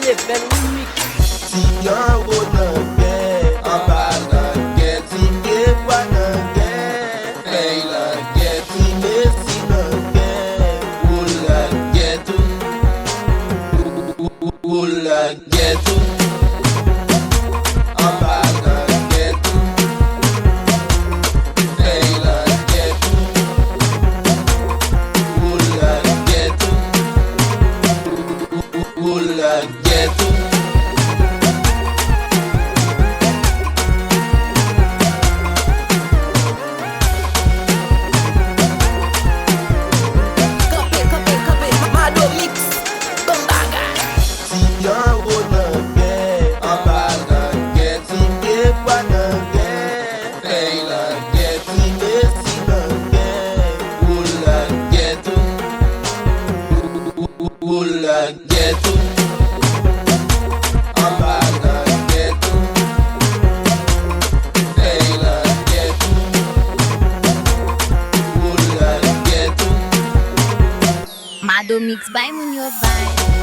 SUIVEZ remix. Si yon go nan gen, an ba nan gen, si ke kwa nan gen, fey nan gen, si mesi nan gen, ou nan gen tou, ou nan gen tou, an ba nan gen tou, fey nan gen tou, ou nan gen tou, ou nan gen tou. MadomiX, bon bagay. Si yon go nan gen, an ba nan gen, si ke kwa nan gen, fey nan gen, si mesi nan gen, ou nan gen tou, ou nan gen tou, an ba nan gen tou, fey nan gen tou, ou nan gen tou. MadomiX by Munyo Vibe.